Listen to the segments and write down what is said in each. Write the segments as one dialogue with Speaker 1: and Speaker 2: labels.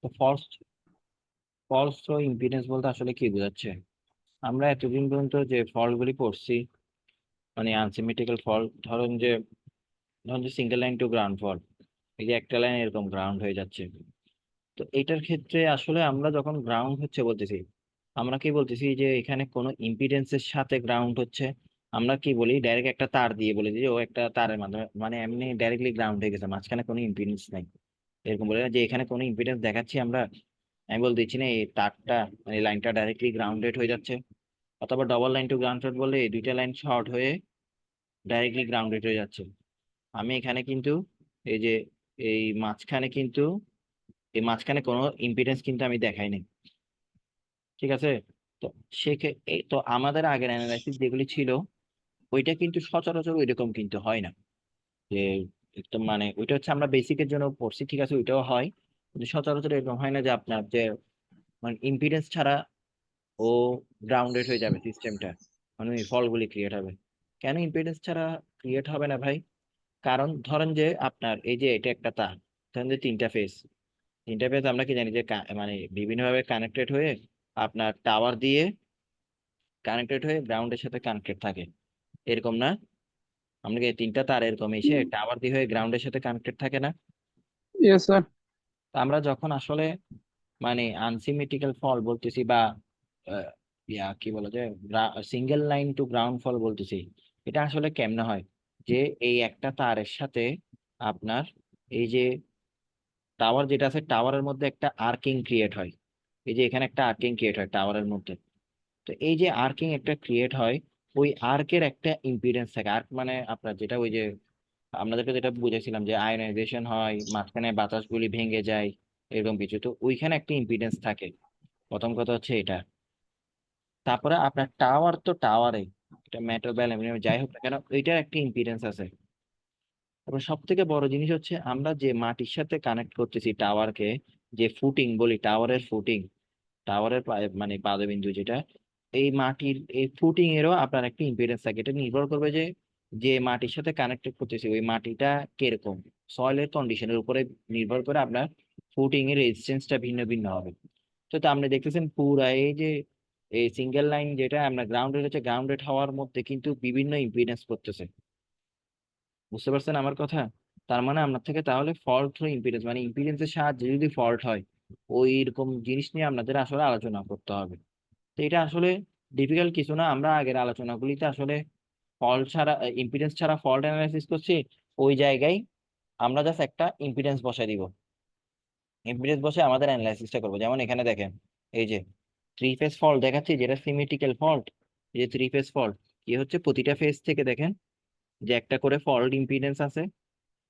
Speaker 1: তো false false throw impedance বলতে আসলে কি বোঝাচ্ছে? আমরা এতদিন পর্যন্ত যে ফল্ট গুলি পড়ছি, মানে আনসিমেট্রিক্যাল ফল্ট, ধরুন যে single line to ground fault, এই যে একটা লাইন এরকম গ্রাউন্ড হয়ে যাচ্ছে। তো এটার ক্ষেত্রে আসলে আমরা যখন গ্রাউন্ড হচ্ছে বলতেছি, আমরা কি বলতেছি যে এখানে কোনো ইম্পিডেন্সের সাথে গ্রাউন্ড হচ্ছে। আমরা কি বলি, ডাইরেক্ট একটা তার দিয়ে বলি যে ও একটা তারের মাধ্যমে, মানে এমনি ডাইরেক্টলি গ্রাউন্ড হয়ে গেছে, মাঝখানে কোনো ইম্পিডেন্স নাই। এরকম বলে না যে এখানে কোনো ইম্পিডেন্স দেখাচ্ছি আমরা, আমি বল দিচ্ছি না এই তারটা, মানে লাইনটা ডাইরেক্টলি গ্রাউন্ডেড হয়ে যাচ্ছে। অথবা ডবল লাইন টু গ্রাউন্ডেড বলে এই দুইটা লাইন শর্ট হয়ে ডাইরেক্টলি গ্রাউন্ডেড হয়ে যাচ্ছে। আমি এখানে কিন্তু এই যে এই মাঝখানে কিন্তু এই মাঝখানে কোনো ইম্পিডেন্স কিন্তু আমি দেখাই নাই। ঠিক আছে? তো এই তো আমাদের আগের অ্যানালাইসিস যেগুলি ছিল, ওইটা কিন্তু সচরাচর ওইরকম কিন্তু হয় না। যে একদম মানে ওইটা হচ্ছে আমরা বেসিকের জন্য পড়ছি, ঠিক আছে, ওইটাও হয়, কিন্তু সচরাচর এরকম হয় না যে আপনার যে মানে ইম্পিডেন্স ছাড়া ও গ্রাউন্ডেড হয়ে যাবে সিস্টেমটা, মানে ওই ফলগুলি ক্রিয়েট হবে। কেন ইম্পিডেন্স ছাড়া ক্রিয়েট হবে না ভাই? কারণ ধরেন যে আপনার এই যে এটা একটা তার, ধরেন যে তিনটা ফেজ আমরা কি জানি যে মানে বিভিন্নভাবে কানেক্টেড হয়ে আপনার টাওয়ার দিয়ে কানেক্টেড হয়ে গ্রাউন্ডের সাথে কানেক্টেড থাকে, এরকম না? আমরা কি তিনটা তার এরকম এসে টাওয়ার দিয়ে হয়ে গ্রাউন্ডের সাথে কানেক্টেড থাকে না?
Speaker 2: Yes sir.
Speaker 1: তো আমরা যখন আসলে মানে আনসিমেট্রিক্যাল ফল বলতেছি বা আহ, কি বলা যায়, সিঙ্গেল লাইন টু গ্রাউন্ড ফল বলতেছি, এটা আসলে কেমনে হয়? যে এই একটা তারের সাথে আপনার এই যে টাওয়ার যেটা আছে, টাওয়ারের মধ্যে একটা আর্কিং ক্রিয়েট হয়। এই যে এখানে একটা আর্কিং ক্রিয়েট হয় টাওয়ারের মধ্যে। তো এই যে আর্কিং একটা ক্রিয়েট হয়, ওই আর্কের একটা ইম্পিডেন্স থাকে। আর্ক মানে আপনার যেটা ওই যে আপনাদেরকে যেটা বুঝেছিলাম যে আয়নাইজেশন হয়, মাঝখানে বাতাসগুলি ভেঙে যায়, এরকম কিছু, তো ওইখানে একটা ইম্পিডেন্স থাকে। প্রথম কথা হচ্ছে এটা। তারপরে আপনার টাওয়ার, তো টাওয়ারে এটা মেটাল বা অ্যালুমিনিয়াম যাই হোক না কেন, ওইটার একটা ইম্পিডেন্স আছে। তারপর সব থেকে বড় জিনিস হচ্ছে আমরা যে মাটির সাথে কানেক্ট করতেছি টাওয়ারকে, যে ফুটিং বলি, টাওয়ারের ফুটিং, টাওয়ারের মানে পাদবিন্দু যেটা, এই মাটির এই ফুটিং এরও আপনার একটা ইম্পিডেন্স থাকে। এটা নির্ভর করবে যে যে মাটির সাথে কানেক্টেড করতেছি ওই মাটিটা কিরকম, সয়েলের কন্ডিশনের উপরে নির্ভর করে আপনার ফুটিং এর রেজিস্ট্যান্সটা ভিন্ন ভিন্ন হবে। তো আপনি দেখতেছেন পুরা এই যে এই সিঙ্গেল লাইন যেটা আমরা গ্রাউন্ডেড হচ্ছে, গ্রাউন্ডেড হওয়ার মধ্যে কিন্তু বিভিন্ন ইম্পিডেন্স করতেছে। বুঝতে পারছেন আমার কথা? তার মানে আপনার থেকে তাহলে ফল্ট থ্রু ইম্পিডেন্স, মানে ইম্পিডেন্সের সাহায্যে যদি ফল্ট হয়, ওই রকম জিনিস নিয়ে আপনাদের আসলে আলোচনা করতে হবে। তো এটা আসলে ডিফিকাল্ট কিছু না, আমরা আগের আলোচনাগুলিতে আসলে ফল্ট ছাড়া, ইম্পিডেন্স ছাড়া ফল্ট অ্যানালাইসিস করছি। ওই জায়গায় আমরা জাস্ট একটা ইম্পিডেন্স বসাই দিব, ইম্পিডেন্স বসে আমাদের অ্যানালাইসিসটা করবো। যেমন এখানে দেখেন, এই যে থ্রি ফেজ ফল্ট দেখাচ্ছি, যেটা সিমেট্রিক্যাল ফল্ট। এই যে থ্রি ফেজ ফল্ট কি হচ্ছে, প্রতিটা ফেজ থেকে দেখেন যে একটা করে ফল্ট ইম্পিডেন্স আছে।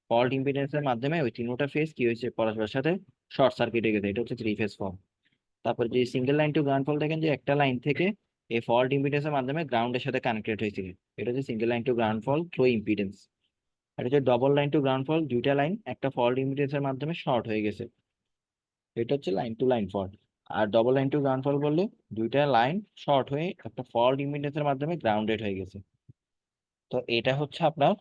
Speaker 1: ফল্ট ইম্পিডেন্সের মাধ্যমে ওই তিনটা ফেজ কি হয়েছে, পরস্পরের সাথে শর্ট সার্কিট হয়ে গেছে, এটা হচ্ছে থ্রি ফেজ ফল্ট। তারপর যে single line to ground fault দেখেন যে একটা লাইন থেকে এই ফল্ট ইম্পিডেন্সের মাধ্যমে গ্রাউন্ডের সাথে কানেক্টেড হয়েছিল, এটা হচ্ছে single line to ground fault through impedance. এটা হচ্ছে double line to ground fault, দুইটা লাইন একটা ফল্ট ইম্পিডেন্সের মাধ্যমে শর্ট হয়ে গেছে, এটা হচ্ছে লাইন টু লাইন ফল্ট। আর double line to ground fault বললে দুইটা লাইন শর্ট হয়ে একটা ফল্ট ইম্পিডেন্সের মাধ্যমে গ্রাউন্ডেড হয়ে গেছে। তো এটা হচ্ছে আপনার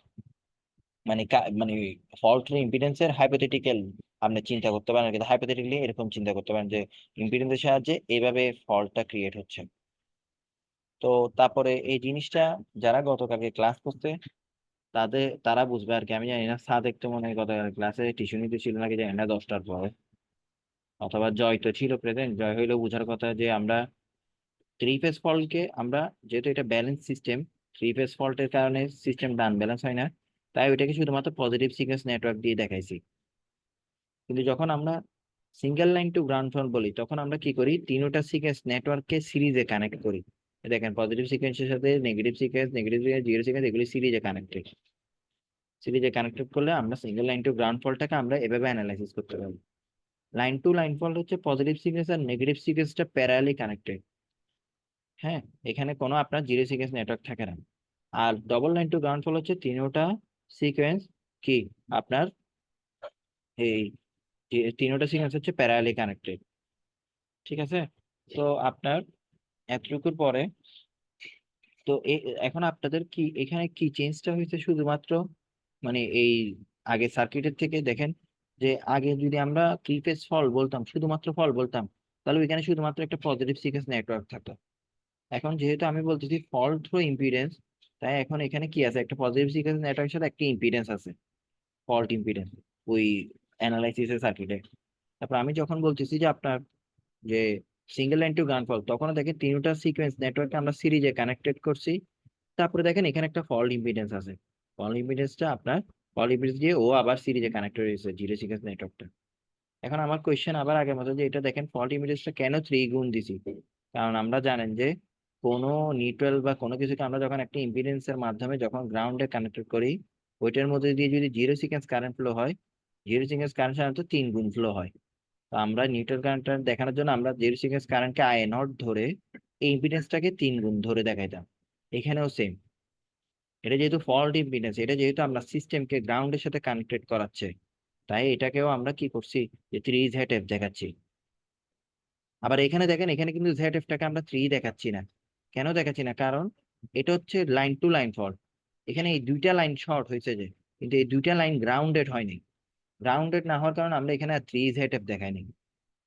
Speaker 1: মানে মানে ফল্ট ইম্পিডেন্সের হাইপোথেটিক্যাল আপনি চিন্তা করতে পারেন, কিন্তু হাইপোথেটিক্যালি এরকম চিন্তা করতে পারেন যে ইম্পিডেন্সের সাহায্যে এইভাবে ফল্টটা ক্রিয়েট হচ্ছে। তো তারপরে এই জিনিসটা যারা গতকালকে ক্লাস করছে তারা বুঝবে আর কি। আমি জানি না, সাদেক তো মনে হয় গতকাল ক্লাসে টিউশনিতে ছিল নাকি জানি না, 10টার পরে। অথবা জয় তো ছিল প্রেজেন্ট, জয় হইলো বুঝার কথা যে আমরা থ্রি ফেজ ফল্টকে আমরা, যেহেতু এটা ব্যালেন্স সিস্টেম, থ্রি ফেজ ফল্টের কারণে সিস্টেম ডান ব্যালেন্স হয় না, তাই ওইটাকে শুধুমাত্র পজিটিভ সিকোয়েন্স নেটওয়ার্ক দিয়ে দেখাইছি। কিন্তু যখন আমরা single line to ground fault বলি, তখন আমরা কি করি, তিনটা সিকোয়েন্স নেটওয়ার্ককে সিরিজে কানেক্ট করি। এই দেখেন পজিটিভ সিকোয়েন্সের সাথে negative sequence, negative sequence, zero sequence, এগুলি সিরিজে কানেক্টেড। সিরিজে কানেক্টেড করলে আমরা সিঙ্গেল লাইন টু গ্রাউন্ড ফল্টটাকে আমরা এভাবে অ্যানালাইসিস করতে পারি। লাইন টু লাইন ফল্ট হচ্ছে পজিটিভ সিকোয়েন্স আর নেগেটিভ সিকোয়েন্সটা প্যারালি কানেক্টেড। হ্যাঁ, এখানে কোনো আপনার জিরো সিকোয়েন্স নেটওয়ার্ক থাকে না। আর ডবল লাইন টু গ্রাউন্ড ফল হচ্ছে তিনোটা সিকোয়েন্স কি আপনার এই তিনোটা সিকোয়েন্স হচ্ছে প্যারালালি কানেক্টেড। ঠিক আছে? তো আপনার এতটুকুর পরে তো এখন আপনাদের কি এখানে কি চেঞ্জটা হয়েছে শুধুমাত্র, মানে এই আগে সার্কিটের থেকে দেখেন যে আগে যদি আমরা থ্রি ফেজ ফল্ট বলতাম, শুধুমাত্র ফল্ট বলতাম, তাহলে ওইখানে শুধুমাত্র একটা পজিটিভ সিকোয়েন্স নেটওয়ার্ক থাকতো। এখন যেহেতু আমি বলতেছি ফল্ট থ্রু ইম্পিডেন্স, তাই এখন এখানে কি আছে, একটা পজিটিভ সিকোয়েন্স নেটওয়ার্কের সাথে একটা ইম্পিডেন্স আছে, ফল্ট ইম্পিডেন্স ওই অ্যানালাইসিসের সার্কিটে। তারপর আমি যখন বলতেছি যে আপনার যে single line to ground fault, তখন দেখেন তিনটা সিকোয়েন্স নেটওয়ার্কে আমরা সিরিজে কানেক্টেড করছি। তারপরে দেখেন এখানে একটা ফল্ট ইম্পিডেন্স আছে, ফল্ট ইম্পিডেন্সটা আপনার ফল্ট ইম্পিডেন্স দিয়ে ও আবার সিরিজে কানেক্টেড হয়েছে জিরো সিকোয়েন্স নেটওয়ার্কটা। এখন আমার কোয়েশ্চেন আবার আগের মতো, যে এটা দেখেন ফল্ট ইম্পিডেন্সটা কেন 3 গুণ দিছি, কারণ আমরা জানেন যে কোনো নিউট্রাল বা কোনো কিছুকে আমরা যখন একটা ইম্পিডেন্সের মাধ্যমে যখন গ্রাউন্ডে কানেক্টেড করি, ওইটার মধ্যে দিয়ে যদি জিরো সিকোয়েন্স কারেন্ট ফ্লো হয়, জিরো সিকোয়েন্স কারেন্ট সাধারণত 3 গুণ ফ্লো হয়। তো আমরা নিউট্রাল কারেন্টটা দেখানোর জন্য আমরা জিরো সিকোয়েন্স কারেন্টকে I0 ধরে এই ইম্পিডেন্সটাকে 3 গুণ ধরে দেখাইতাম। এখানেও সেম, এটা যেহেতু ফল্ট ইম্পিডেন্স, এটা যেহেতু আমরা সিস্টেমকে গ্রাউন্ডের সাথে কানেক্টেড করাচ্ছে, তাই এটাকেও আমরা কি করছি, যে 3ZF দেখাচ্ছি। আবার এখানে দেখেন, এখানে কিন্তু ZF-টাকে আমরা 3 দেখাচ্ছি না। কেন দেখাচ্ছি না, কারণ এটা হচ্ছে লাইন টু লাইন ফল্ট। এখানে এই দুইটা লাইন শর্ট হয়েছে যে, কিন্তু এই দুইটা লাইন গ্রাউন্ডেড হয়নি। গ্রাউন্ডেড না হওয়ার কারণে আমরা এখানে 3ZF দেখাইনি।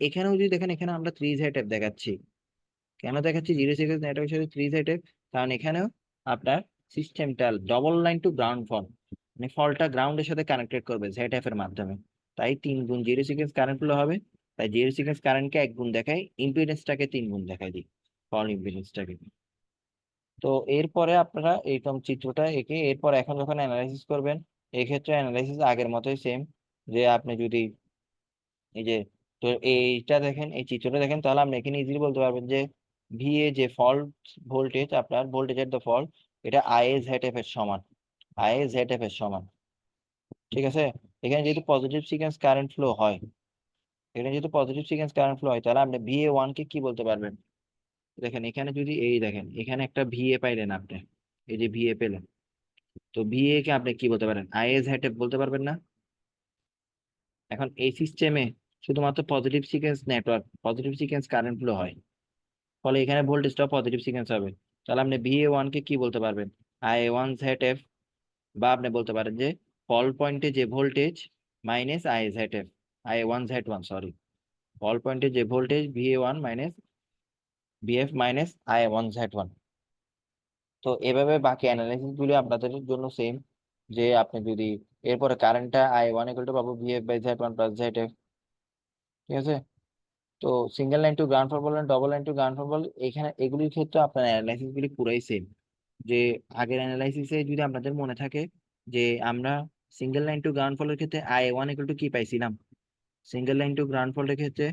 Speaker 1: এখানেও যদি দেখেন, এখানে আমরা 3ZF দেখাচ্ছি। কেন দেখাচ্ছি জিরো সিকোয়েন্স নেটওয়ার্কের সাথে 3ZF, কারণ এখানেও আপনার সিস্টেমটা double line to ground fault, মানে ফল্টটা গ্রাউন্ডের সাথে কানেক্টেড করবে ZF এর মাধ্যমে। তাই 3 গুণ জিরো সিকোয়েন্স কারেন্ট গুলো হবে। তাই জিরো সিকোয়েন্স কারেন্টকে 1 গুণ দেখাই, ইম্পিডেন্সটাকে 3 গুণ দেখাই দিই, ফল্ট ইম্পিডেন্সটাকে। তো এরপরে আপনারা এইরকম চিত্রটা এঁকে এরপর এখন যখন অ্যানালাইসিস করবেন, এক্ষেত্রে অ্যানালাইসিস আগের মতোই সেম। যে আপনি যদি এই যে, তো এইটা দেখেন, এই চিত্রটা দেখেন, তাহলে আপনি এখানে ইজিলি বলতে পারবেন যে VA যে ফল্ট ভোল্টেজ, আপনার ভোল্টেজ এট দ্য ফল্ট, এটা IAZF এর সমান, IAZF এর সমান। ঠিক আছে, এখানে যেহেতু পজিটিভ সিকোয়েন্স কারেন্ট ফ্লো হয়, এখানে যেহেতু পজিটিভ সিকোয়েন্স কারেন্ট ফ্লো হয়, তাহলে আপনি VA1 কে কি বলতে পারবেন? দেখেন এখানে যদি এই দেখেন, এখানে একটা VA পাইলেন আপনি, এই যে VA পেলেন, তো VA কে আপনি কি বলতে পারেন? IAZF বলতে পারবেন না? এখন এই সিস্টেমে শুধুমাত্র positive sequence network, positive sequence current flow হয়, ফলে এখানে ভোল্টেজটা পজিটিভ সিকোয়েন্স হবে। তাহলে আপনি VA1 কে কি বলতে পারবেন? IA1ZF, বা আপনি বলতে পারেন যে ফল পয়েন্টে যে voltage minus IZF, IA1Z1 sorry, fault পয়েন্টে যে voltage VA1 minus BF minus IA1Z1। তো এভাবে বাকি অ্যানালাইসিস গুলি আপনাদের জন্য সেম। যে আপনি যদি এরপরে কারেন্টটা I1 ইকুয়াল টু পাবো VF/Z1 প্লাস ZF। ঠিক আছে, তো সিঙ্গেল লাইন টু গ্রাউন্ড ফল বলেন, ডবল লাইন টু গ্রাউন্ড ফল বলেন, এখানে এগুলির ক্ষেত্রে আপনার অ্যানালাইসিস গুলি পুরাই সেম। যে আগের অ্যানালাইসিসে যদি আপনাদের মনে থাকে, যে আমরা সিঙ্গেল লাইন টু গ্রাউন্ড ফলের ক্ষেত্রে I1 ইকুয়াল টু কি পাইছিলাম, সিঙ্গেল লাইন টু গ্রাউন্ড ফলের ক্ষেত্রে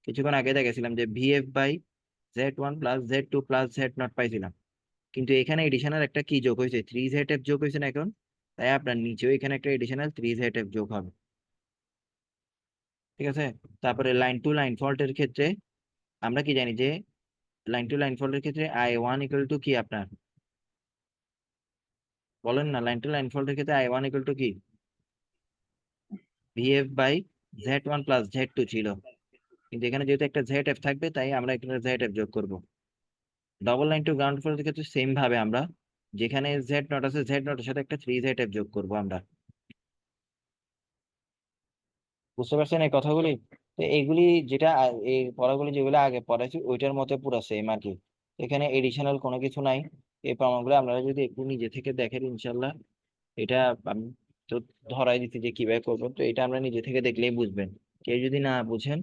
Speaker 1: কিছুক্ষণ আগে দেখেছিলাম যে VF/Z1 plus Z2 plus Z0 পাইছিলাম। কিন্তু এখানে এডিশনাল একটা কি যোগ হয়েছে, 3ZF যোগ হয়েছে না এখন, তাই আপনার নিচেও এখানে একটা এডিশনাল 3ZF যোগ হবে। ঠিক আছে, তারপরে লাইন টু লাইন ফল্টের ক্ষেত্রে আমরা কি জানি, যে লাইন টু লাইন ফল্টের ক্ষেত্রে I1 ইকুয়াল টু কি আপনার, বলেন না, লাইন টু লাইন ফল্টের ক্ষেত্রে I1 ইকুয়াল টু কি? VF/Z1 প্লাস Z2 ছিল, কিন্তু এখানে যেহেতু একটা ZF থাকবে, তাই আমরা এখানে ZF যোগ করব। ডবল লাইন টু গ্রাউন্ড ফল্টের ক্ষেত্রে সেম ভাবে আমরা যেখানে Z0 আছে, Z0 এর সাথে একটা 3ZF যোগ করব আমরা। বুঝতে পারছেন এই কথাগুলি? তো এইগুলি যেটা এই পড়াগুলি যেগুলো আগে পড়াইছি ওইটার মতো পুরো সেম আর কি। এখানে এডিশনাল কোনো কিছু নাই। এই প্রমাণগুলো আপনারা যদি একটু নিজে থেকে দেখেন, ইনশাল্লাহ এটা আমি তো ধরাই দিচ্ছি যে কিভাবে করবেন, তো এটা আমরা নিজে থেকে দেখলেই বুঝবেন। কেউ যদি না বুঝেন,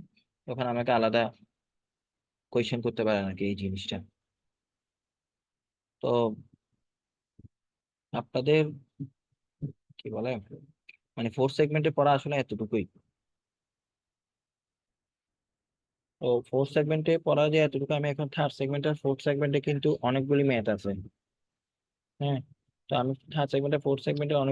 Speaker 1: তখন আমাকে আলাদা কোয়েশ্চেন করতে পারেন আর কি এই জিনিসটা। তো আপনাদের কি বলে, মানে ফোর্থ সেগমেন্টে পড়া আসলে এতটুকুই। তো ফোর্থ সেগমেন্টে পড়া যে এতটুকু, আমি এখন থার্ড সেগমেন্ট আর ফোর্থ সেগমেন্টে কিন্তু অনেকগুলি ম্যাথ আছে। হ্যাঁ, তো আমি থার্ড সেগমেন্টে ফোর্থ সেগমেন্টে অনেক